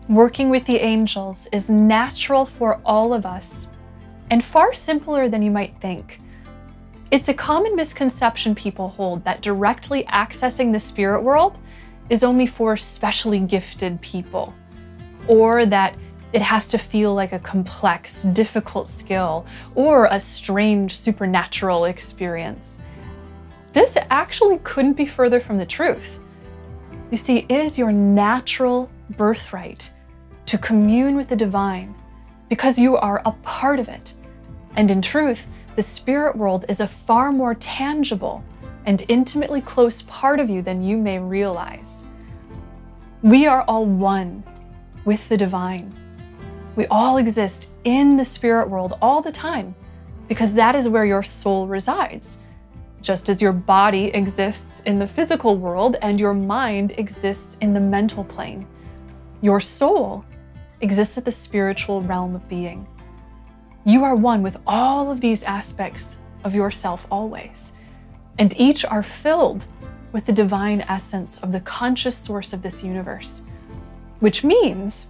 Working with the angels is natural for all of us and far simpler than you might think. It's a common misconception people hold that directly accessing the spirit world is only for specially gifted people, or that it has to feel like a complex, difficult skill or a strange supernatural experience. This actually couldn't be further from the truth. You see, it is your natural birthright to commune with the divine because you are a part of it. And in truth, the spirit world is a far more tangible and intimately close part of you than you may realize. We are all one with the divine. We all exist in the spirit world all the time because that is where your soul resides. Just as your body exists in the physical world and your mind exists in the mental plane, your soul exists at the spiritual realm of being. You are one with all of these aspects of yourself always, and each are filled with the divine essence of the conscious source of this universe, which means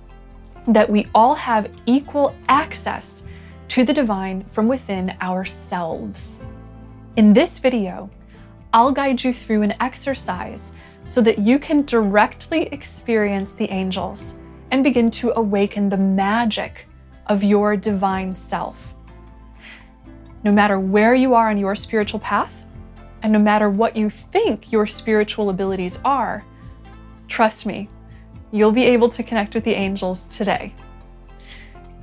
that we all have equal access to the divine from within ourselves. In this video, I'll guide you through an exercise so that you can directly experience the angels and begin to awaken the magic of your divine self. No matter where you are on your spiritual path, and no matter what you think your spiritual abilities are, trust me, you'll be able to connect with the angels today.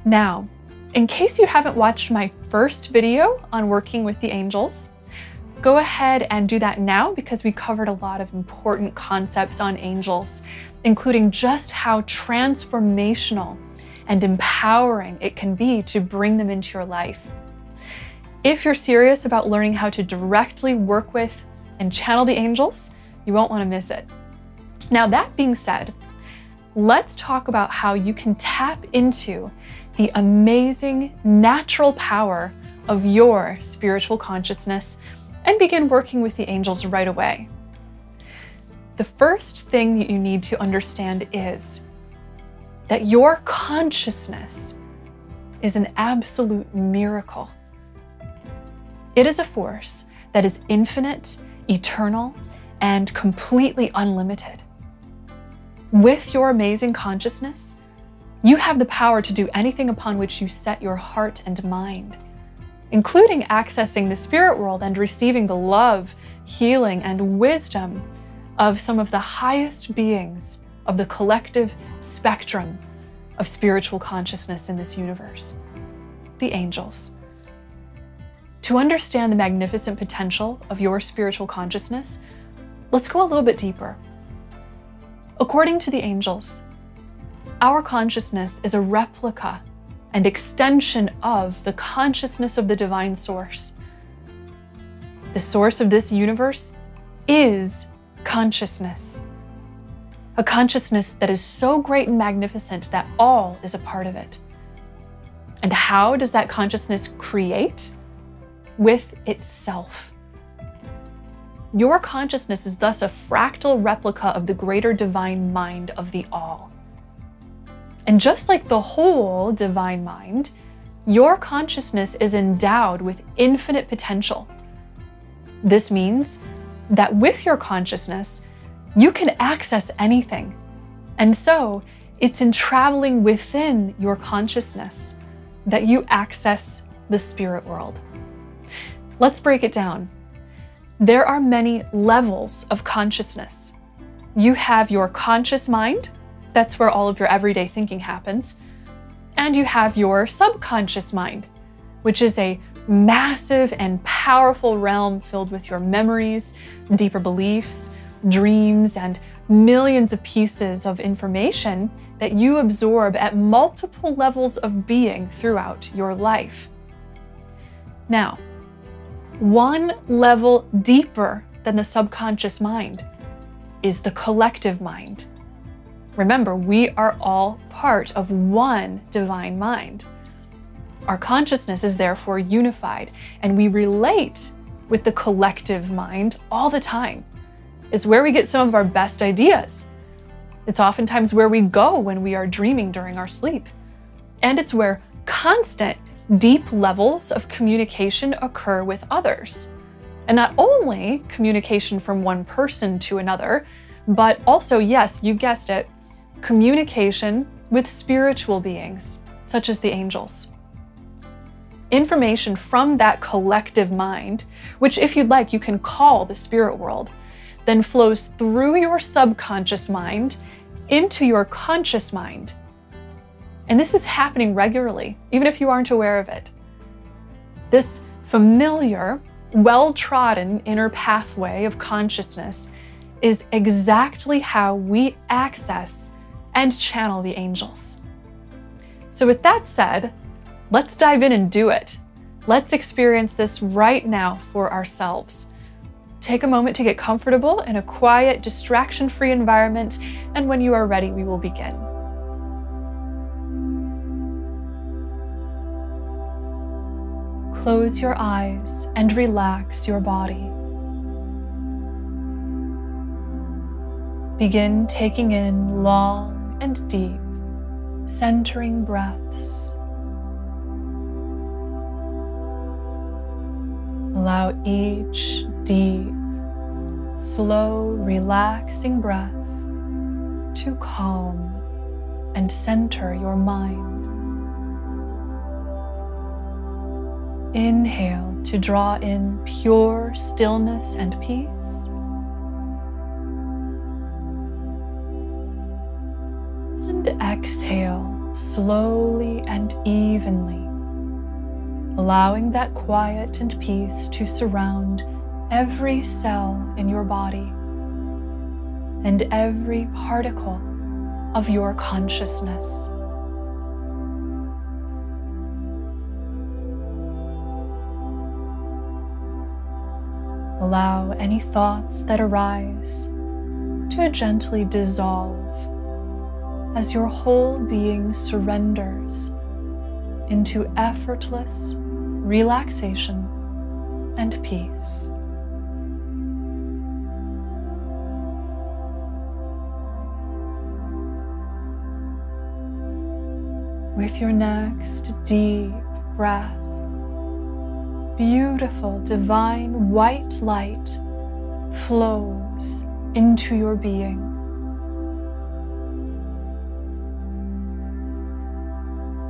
Now, in case you haven't watched my first video on working with the angels, go ahead and do that now because we covered a lot of important concepts on angels, including just how transformational and empowering it can be to bring them into your life. If you're serious about learning how to directly work with and channel the angels, you won't want to miss it. Now, that being said, let's talk about how you can tap into the amazing natural power of your spiritual consciousness and begin working with the angels right away. The first thing that you need to understand is that your consciousness is an absolute miracle. It is a force that is infinite, eternal, and completely unlimited. With your amazing consciousness, you have the power to do anything upon which you set your heart and mind, including accessing the spirit world and receiving the love, healing, and wisdom of some of the highest beings of the collective spectrum of spiritual consciousness in this universe, the angels. To understand the magnificent potential of your spiritual consciousness, let's go a little bit deeper. According to the angels, our consciousness is a replica and extension of the consciousness of the divine source. The source of this universe is consciousness, a consciousness that is so great and magnificent that all is a part of it. And how does that consciousness create? With itself. Your consciousness is thus a fractal replica of the greater divine mind of the all. And just like the whole divine mind, your consciousness is endowed with infinite potential. This means that with your consciousness, you can access anything. And so it's in traveling within your consciousness that you access the spirit world. Let's break it down. There are many levels of consciousness. You have your conscious mind, that's where all of your everyday thinking happens, and you have your subconscious mind, which is a massive and powerful realm filled with your memories, deeper beliefs, dreams, and millions of pieces of information that you absorb at multiple levels of being throughout your life. Now, one level deeper than the subconscious mind is the collective mind. Remember, we are all part of one divine mind. Our consciousness is therefore unified, and we relate with the collective mind all the time. It's where we get some of our best ideas. It's oftentimes where we go when we are dreaming during our sleep. And it's where constant, deep levels of communication occur with others. And not only communication from one person to another, but also, yes, you guessed it, communication with spiritual beings, such as the angels. Information from that collective mind, which if you'd like, you can call the spirit world, then flows through your subconscious mind into your conscious mind. And this is happening regularly, even if you aren't aware of it. This familiar, well-trodden inner pathway of consciousness is exactly how we access and channel the angels. So with that said, let's dive in and do it. Let's experience this right now for ourselves. Take a moment to get comfortable in a quiet, distraction-free environment, and when you are ready, we will begin. Close your eyes and relax your body. Begin taking in long and deep, centering breaths. Allow each deep, slow, relaxing breath to calm and center your mind. Inhale to draw in pure stillness and peace. And exhale slowly and evenly, allowing that quiet and peace to surround every cell in your body and every particle of your consciousness. Allow any thoughts that arise to gently dissolve as your whole being surrenders into effortless relaxation and peace. With your next deep breath, beautiful divine white light flows into your being.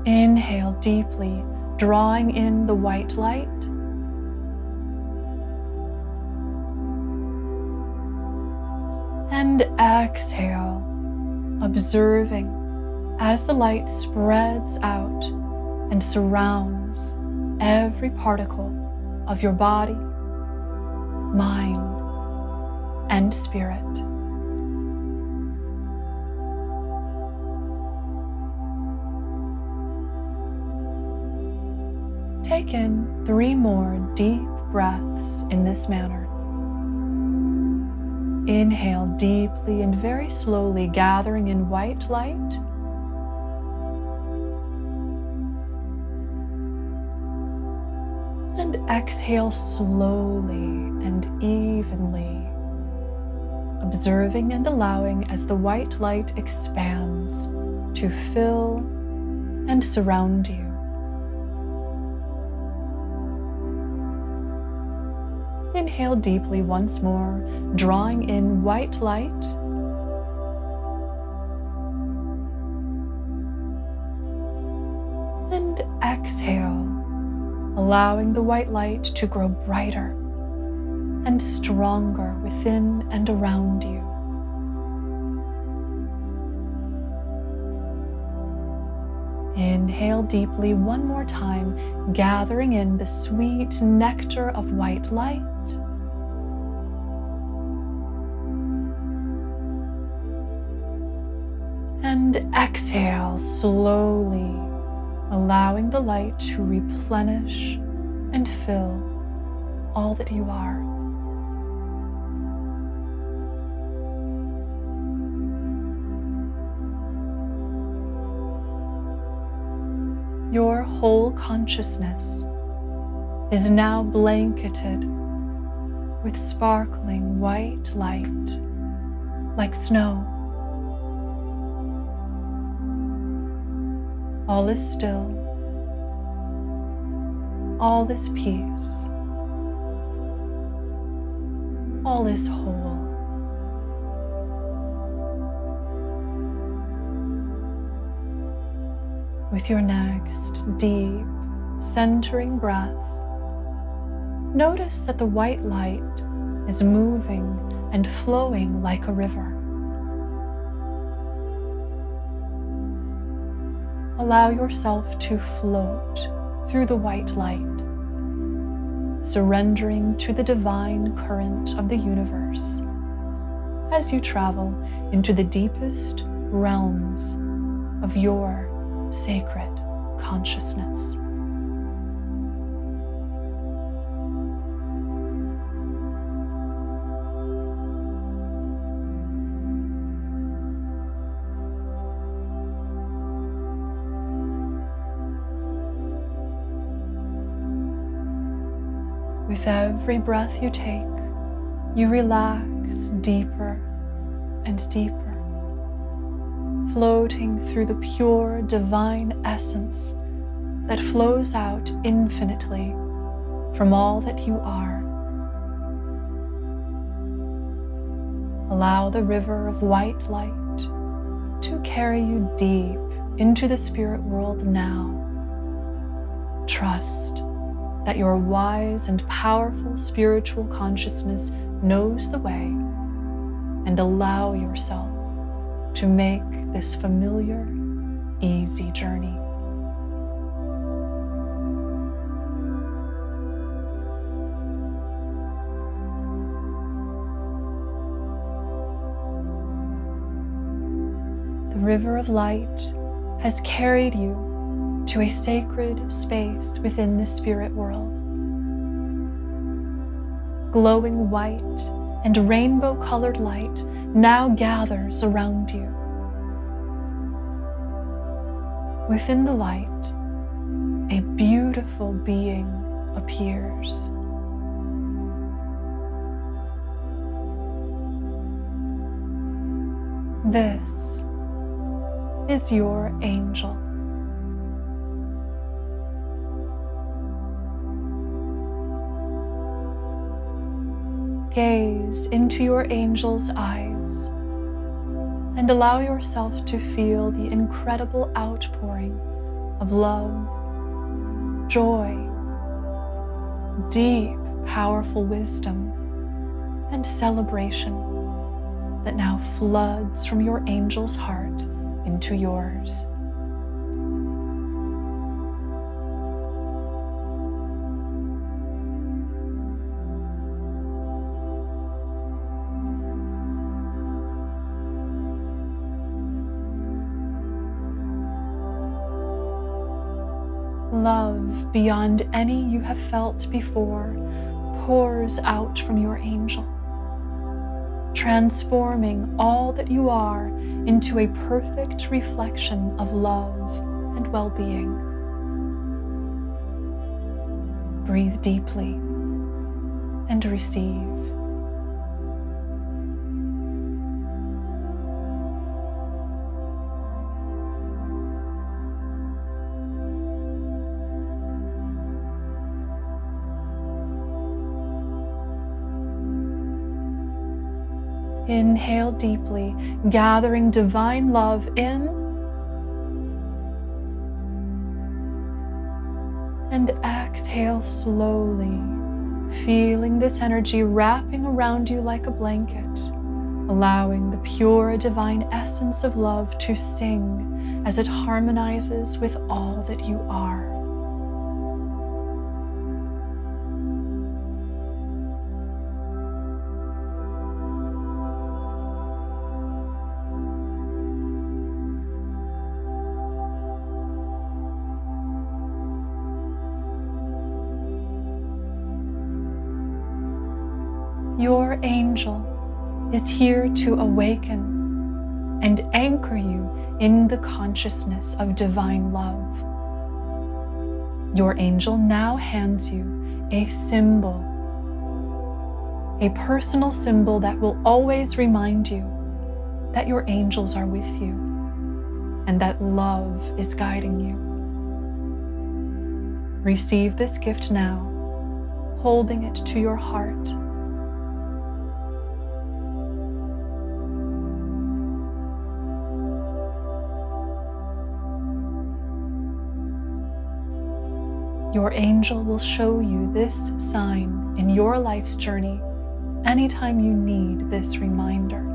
Inhale deeply, drawing in the white light. And exhale, observing as the light spreads out and surrounds every particle of your body, mind, and spirit. Take in 3 more deep breaths in this manner. Inhale deeply and very slowly, gathering in white light. And exhale slowly and evenly, observing and allowing as the white light expands to fill and surround you. Inhale deeply once more, drawing in white light. And exhale, allowing the white light to grow brighter and stronger within and around you. Inhale deeply one more time, gathering in the sweet nectar of white light. And exhale slowly, allowing the light to replenish and fill all that you are. Your whole consciousness is now blanketed with sparkling white light, like snow All is still. All is peace. All is whole. With your next deep, centering breath, notice that the white light is moving and flowing like a river. Allow yourself to float through the white light, surrendering to the divine current of the universe as you travel into the deepest realms of your sacred consciousness. With every breath you take, you relax deeper and deeper, floating through the pure divine essence that flows out infinitely from all that you are. Allow the river of white light to carry you deep into the spirit world now. Trust that your wise and powerful spiritual consciousness knows the way, and allow yourself to make this familiar, easy journey. The river of light has carried you to a sacred space within the spirit world. Glowing white and rainbow-colored light now gathers around you. Within the light, a beautiful being appears. This is your angel. Gaze into your angel's eyes and allow yourself to feel the incredible outpouring of love, joy, deep, powerful wisdom, and celebration that now floods from your angel's heart into yours. Love beyond any you have felt before pours out from your angel, transforming all that you are into a perfect reflection of love and well-being. Breathe deeply and receive. Inhale deeply, gathering divine love in, and exhale slowly, feeling this energy wrapping around you like a blanket, allowing the pure divine essence of love to sing as it harmonizes with all that you are. Your angel is here to awaken and anchor you in the consciousness of divine love. Your angel now hands you a symbol, a personal symbol that will always remind you that your angels are with you. and that love is guiding you. Receive this gift now, holding it to your heart. Your angel will show you this sign in your life's journey anytime you need this reminder.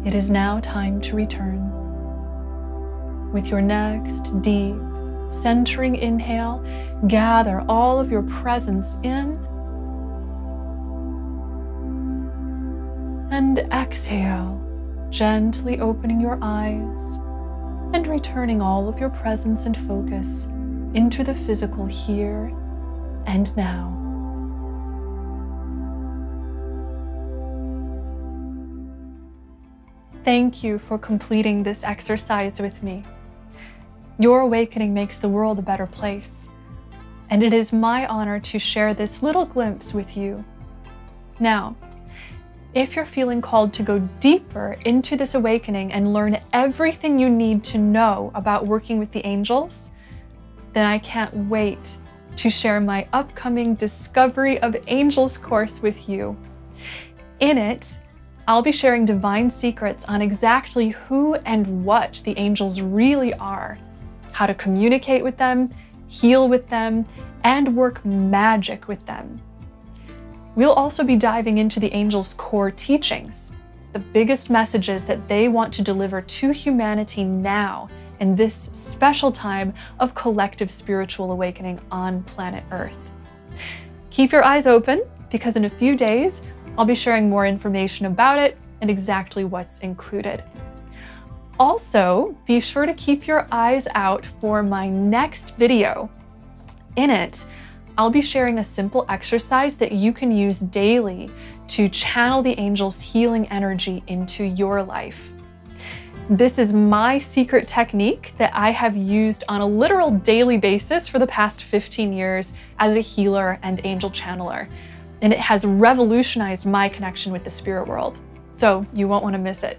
It is now time to return. With your next deep, centering inhale, gather all of your presence in, and exhale, gently opening your eyes and returning all of your presence and focus into the physical here and now. Thank you for completing this exercise with me. Your awakening makes the world a better place, and it is my honor to share this little glimpse with you. Now, if you're feeling called to go deeper into this awakening and learn everything you need to know about working with the angels, then I can't wait to share my upcoming Discovery of Angels course with you. In it, I'll be sharing divine secrets on exactly who and what the angels really are, how to communicate with them, heal with them, and work magic with them. We'll also be diving into the angels' core teachings, the biggest messages that they want to deliver to humanity now in this special time of collective spiritual awakening on planet Earth. Keep your eyes open, because in a few days, I'll be sharing more information about it and exactly what's included. Also, be sure to keep your eyes out for my next video. In it, I'll be sharing a simple exercise that you can use daily to channel the angels' healing energy into your life. This is my secret technique that I have used on a literal daily basis for the past 15 years as a healer and angel channeler, and it has revolutionized my connection with the spirit world. So you won't want to miss it.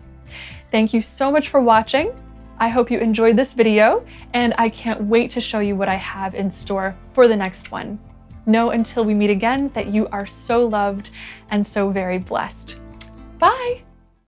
Thank you so much for watching. I hope you enjoyed this video, and I can't wait to show you what I have in store for the next one. Know until we meet again that you are so loved and so very blessed. Bye!